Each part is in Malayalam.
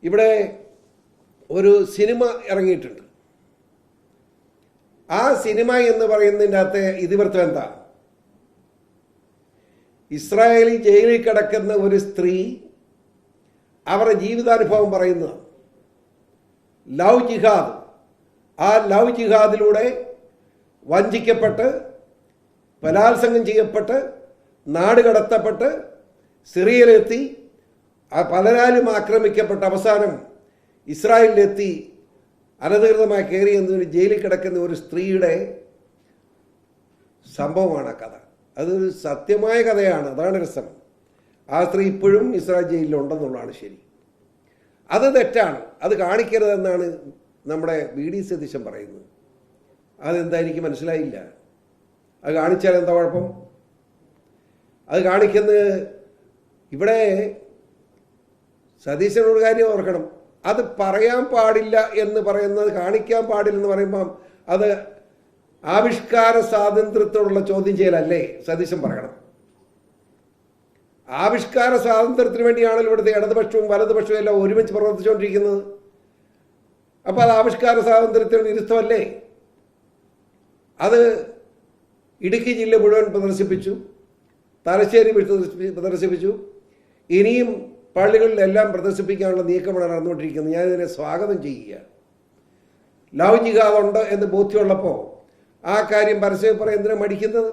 ഇവിടെ ഒരു സിനിമ ഇറങ്ങിയിട്ടുണ്ട്. ആ സിനിമ എന്ന് പറയുന്നതിൻ്റെ അകത്തെ ഇതിവൃത്തം എന്താ? ഇസ്രായേലിൽ ജയിലിൽ കിടക്കുന്ന ഒരു സ്ത്രീ അവരുടെ ജീവിതാനുഭവം പറയുന്നത് ലവ് ജിഹാദ്. ആ ലവ് ജിഹാദിലൂടെ വഞ്ചിക്കപ്പെട്ട് ബലാത്സംഗം ചെയ്യപ്പെട്ട് നാട് കടത്തപ്പെട്ട് സിറിയയിലെത്തി പലരാലും ആക്രമിക്കപ്പെട്ട അവസാനം ഇസ്രായേലിലെത്തി അനധികൃതമായി കയറി എന്നതിന് ജയിലിൽ കിടക്കുന്ന ഒരു സ്ത്രീയുടെ സംഭവമാണ് ആ കഥ. അതൊരു സത്യമായ കഥയാണ്. അതാണ് രസം. ആ സ്ത്രീ ഇപ്പോഴും ഇസ്രായേൽ ജയിലിലുണ്ടെന്നുള്ളതാണ് ശരി. അത് തെറ്റാണ്. അത് കാണിക്കരുതെന്നാണ് നമ്മുടെ VD സതീശൻ പറയുന്നത്. അതെന്താ എനിക്ക് മനസ്സിലായില്ല. അത് കാണിച്ചാൽ എന്താ കുഴപ്പം? അത് കാണിക്കുന്നത് ഇവിടെ സതീശനോട് കാര്യം ഓർക്കണം. അത് പറയാൻ പാടില്ല എന്ന് പറയുന്നത്, കാണിക്കാൻ പാടില്ലെന്ന് പറയുമ്പം അത് ആവിഷ്കാര സ്വാതന്ത്ര്യത്തോടുള്ള ചോദ്യം ചെയ്യലല്ലേ സതീശൻ പറയണം. ആവിഷ്കാര സ്വാതന്ത്ര്യത്തിന് വേണ്ടിയാണല്ലോ ഇവിടുത്തെ ഇടതുപക്ഷവും വലതുപക്ഷവും എല്ലാം ഒരുമിച്ച് പ്രവർത്തിച്ചുകൊണ്ടിരിക്കുന്നത്. അപ്പോൾ അത് ആവിഷ്കാര സ്വാതന്ത്ര്യത്തിന് വിരുദ്ധമല്ലേ? അത് ഇടുക്കി ജില്ല മുഴുവൻ പ്രദർശിപ്പിച്ചു, തലശ്ശേരി പ്രദർശിപ്പിച്ചു, ഇനിയും പള്ളികളിലെല്ലാം പ്രദർശിപ്പിക്കാനുള്ള നീക്കമാണ് നടന്നുകൊണ്ടിരിക്കുന്നത്. ഞാനിതിനെ സ്വാഗതം ചെയ്യുക. ലവ് ജിഹാദുണ്ട് എന്ന് ബോധ്യമുള്ളപ്പോൾ ആ കാര്യം പരസ്യം പറയാൻ എന്തിനാ മടിക്കുന്നത്?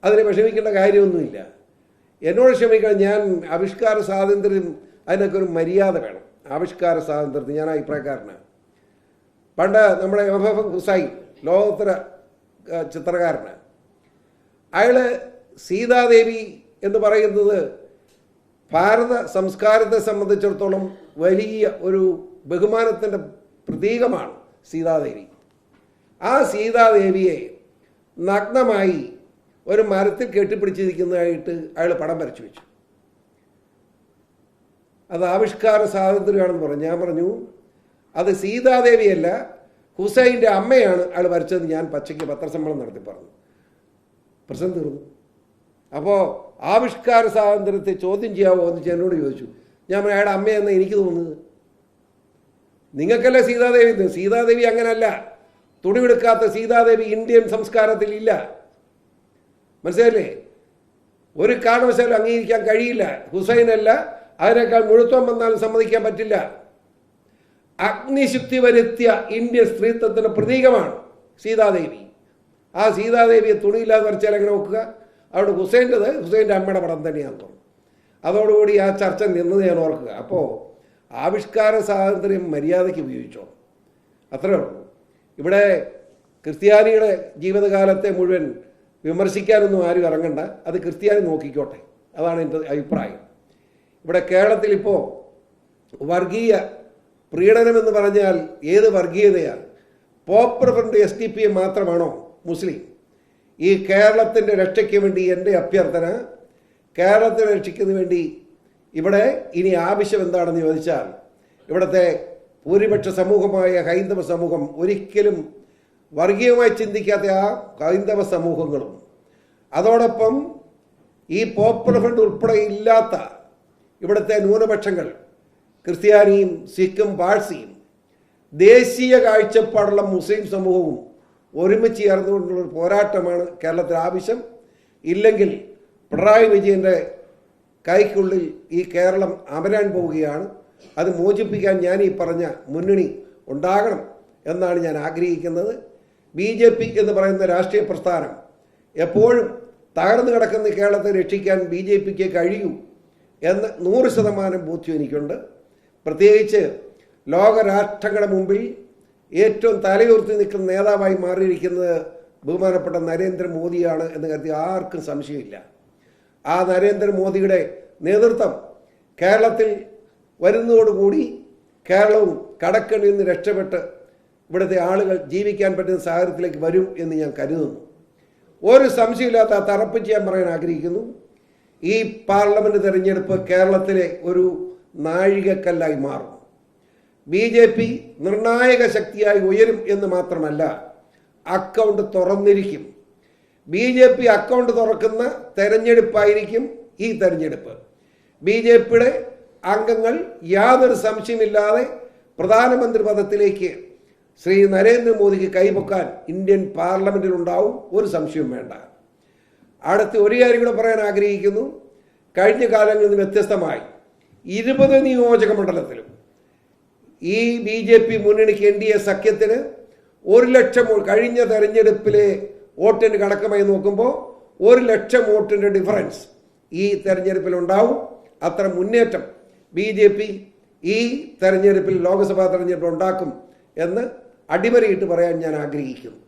അതിനെ വിഷമിക്കേണ്ട കാര്യമൊന്നുമില്ല. എന്നോട് ക്ഷമിക്കണം. ഞാൻ ആവിഷ്കാര സ്വാതന്ത്ര്യം, അതിനൊക്കെ ഒരു മര്യാദ വേണം. ആവിഷ്കാര സ്വാതന്ത്ര്യത്തിന് ഞാൻ അഭിപ്രായക്കാരനാണ്. പണ്ട് നമ്മുടെ FF ഹുസൈൻ ലോകോത്തര ചിത്രകാരനാണ്. അയാൾ സീതാദേവി എന്ന് പറയുന്നത് ഭാരത സംസ്കാരത്തെ സംബന്ധിച്ചിടത്തോളം വലിയ ഒരു ബഹുമാനത്തിൻ്റെ പ്രതീകമാണ് സീതാദേവി. ആ സീതാദേവിയെ നഗ്നമായി ഒരു മരത്തിൽ കെട്ടിപ്പിടിച്ചിരിക്കുന്നതായിട്ട് അയാൾ പടം വരച്ചു വെച്ചു. അത് ആവിഷ്കാര സ്വാതന്ത്ര്യമാണെന്ന് പറഞ്ഞു. ഞാൻ പറഞ്ഞു അത് സീതാദേവിയല്ല, ഹുസൈൻ്റെ അമ്മയാണ് അയാൾ വരച്ചത്. ഞാൻ പച്ചയ്ക്ക് പത്രസമ്മേളനം നടത്തി പറഞ്ഞു. പ്രശ്നം തീർന്നു. അപ്പോൾ ആവിഷ്കാര സ്വാതന്ത്ര്യത്തെ ചോദ്യം ചെയ്യാമോ എന്ന് എന്നോട് ചോദിച്ചു. ഞാൻ അയാളുടെ അമ്മയെന്ന് എനിക്ക് തോന്നുന്നത്. നിങ്ങൾക്കല്ല സീതാദേവി. സീതാദേവി അങ്ങനല്ല. തുണിവെടുക്കാത്ത സീതാദേവി ഇന്ത്യൻ സംസ്കാരത്തിൽ ഇല്ല. മനസ്സിലായില്ലേ? ഒരു കാരണവശാലും അംഗീകരിക്കാൻ കഴിയില്ല. ഹുസൈനല്ല, അതിനേക്കാൾ മുഴുത്വം വന്നാലും സമ്മതിക്കാൻ പറ്റില്ല. അഗ്നിശുദ്ധി വരുത്തിയ ഇന്ത്യൻ സ്ത്രീത്വത്തിന്റെ പ്രതീകമാണ് സീതാദേവി. ആ സീതാദേവിയെ തുണിയില്ലാതെ വരച്ചാൽ എങ്ങനെ നോക്കുക? അവിടെ ഹുസൈൻ്റെത് ഹുസൈൻ്റെ അമ്മയുടെ പടം തന്നെയാണെന്ന് തോന്നുന്നു. അതോടുകൂടി ആ ചർച്ച നിന്നത് ഞാൻ ഓർക്കുക. അപ്പോൾ ആവിഷ്കാര സ്വാതന്ത്ര്യം മര്യാദയ്ക്ക് ഉപയോഗിച്ചോ, അത്രേ ഉള്ളൂ. ഇവിടെ ക്രിസ്ത്യാനിയുടെ ജീവിതകാലത്തെ മുഴുവൻ വിമർശിക്കാനൊന്നും ആരും ഇറങ്ങണ്ട. അത് ക്രിസ്ത്യാനി നോക്കിക്കോട്ടെ. അതാണ് എൻ്റെ അഭിപ്രായം. ഇവിടെ കേരളത്തിൽ ഇപ്പോൾ വർഗീയ പ്രീണനമെന്ന് പറഞ്ഞാൽ ഏത് വർഗീയതയാണ്? പോപ്പുലർ ഫ്രണ്ട് SDP മാത്രമാണോ മുസ്ലിം? ഈ കേരളത്തിൻ്റെ രക്ഷയ്ക്ക് വേണ്ടി എൻ്റെ അഭ്യർത്ഥന, കേരളത്തെ രക്ഷിക്കുന്നതിന് വേണ്ടി ഇവിടെ ഇനി ആവശ്യം എന്താണെന്ന് ചോദിച്ചാൽ, ഇവിടുത്തെ ഭൂരിപക്ഷ സമൂഹമായ ഹൈന്ദവ സമൂഹം, ഒരിക്കലും വർഗീയമായി ചിന്തിക്കാത്ത ആ ഹൈന്ദവ സമൂഹങ്ങളും, അതോടൊപ്പം ഈ പോപ്പുലർ ഫ്രണ്ട് ഉൾപ്പെടെ ഇല്ലാത്ത ഇവിടുത്തെ ന്യൂനപക്ഷങ്ങൾ, ക്രിസ്ത്യാനിയും സിഖും പാഴ്സിയും, ദേശീയ കാഴ്ചപ്പാടുള്ള മുസ്ലിം സമൂഹവും ഒരുമിച്ച് ചേർന്നുകൊണ്ടുള്ള പോരാട്ടമാണ് കേരളത്തിൽ ആവശ്യം. ഇല്ലെങ്കിൽ പിണറായി വിജയൻ്റെ കൈക്കുള്ളിൽ ഈ കേരളം അമരാൻ പോവുകയാണ്. അത് മോചിപ്പിക്കാൻ ഞാൻ ഈ പറഞ്ഞ മുന്നണി ഉണ്ടാകണം എന്നാണ് ഞാൻ ആഗ്രഹിക്കുന്നത്. BJP എന്ന് പറയുന്ന രാഷ്ട്രീയ പ്രസ്ഥാനം എപ്പോഴും തകർന്നു കിടക്കുന്ന കേരളത്തെ രക്ഷിക്കാൻ BJPക്ക് കഴിയൂ എന്ന് 100% ബോധ്യം എനിക്കുണ്ട്. പ്രത്യേകിച്ച് ലോകരാഷ്ട്രങ്ങളുടെ മുമ്പിൽ ഏറ്റവും തലയുയർത്തി നിൽക്കുന്ന നേതാവായി മാറിയിരിക്കുന്നത് ബഹുമാനപ്പെട്ട നരേന്ദ്രമോദിയാണ് എന്ന് കരുതി ആർക്കും സംശയമില്ല. ആ നരേന്ദ്രമോദിയുടെ നേതൃത്വം കേരളത്തിൽ വരുന്നതോടുകൂടി കേരളവും കടക്കണിയിൽ നിന്ന് രക്ഷപ്പെട്ട് ഇവിടുത്തെ ആളുകൾ ജീവിക്കാൻ പറ്റുന്ന സാഹചര്യത്തിലേക്ക് വരും എന്ന് ഞാൻ കരുതുന്നു. ഒരു സംശയമില്ലാത്ത തറപ്പിച്ച് ഞാൻ പറയാൻ ആഗ്രഹിക്കുന്നു. ഈ പാർലമെന്റ് തെരഞ്ഞെടുപ്പ് കേരളത്തിലെ ഒരു നാഴികക്കല്ലായി മാറും. BJP നിർണായക ശക്തിയായി ഉയരും എന്ന് മാത്രമല്ല, അക്കൗണ്ട് തുറന്നിരിക്കും. BJP അക്കൗണ്ട് തുറക്കുന്ന തെരഞ്ഞെടുപ്പായിരിക്കും ഈ തെരഞ്ഞെടുപ്പ്. BJPയുടെ അംഗങ്ങൾ യാതൊരു സംശയമില്ലാതെ പ്രധാനമന്ത്രി പദത്തിലേക്ക് ശ്രീ നരേന്ദ്രമോദിക്ക് കൈപൊക്കാൻ ഇന്ത്യൻ പാർലമെന്റിൽ ഉണ്ടാവും, ഒരു സംശയവും വേണ്ട. അടുത്ത ഒരു കാര്യം കൂടെ പറയാൻ ആഗ്രഹിക്കുന്നു. കഴിഞ്ഞ കാലങ്ങളിൽ നിന്ന് വ്യത്യസ്തമായി 20 നിയോജക മണ്ഡലത്തിലും ഈ BJP മുന്നണിക്ക് NDA സഖ്യത്തിന് 1 ലക്ഷം കഴിഞ്ഞ തെരഞ്ഞെടുപ്പിലെ വോട്ടിന് കണക്കുമായി നോക്കുമ്പോൾ 1 ലക്ഷം വോട്ടിൻ്റെ ഡിഫറൻസ് ഈ തെരഞ്ഞെടുപ്പിലുണ്ടാവും. അത്ര മുന്നേറ്റം BJP ഈ തെരഞ്ഞെടുപ്പിൽ ലോക്സഭാ തെരഞ്ഞെടുപ്പിൽ ഉണ്ടാക്കും എന്ന് അടിവരയിട്ട് പറയാൻ ഞാൻ ആഗ്രഹിക്കുന്നു.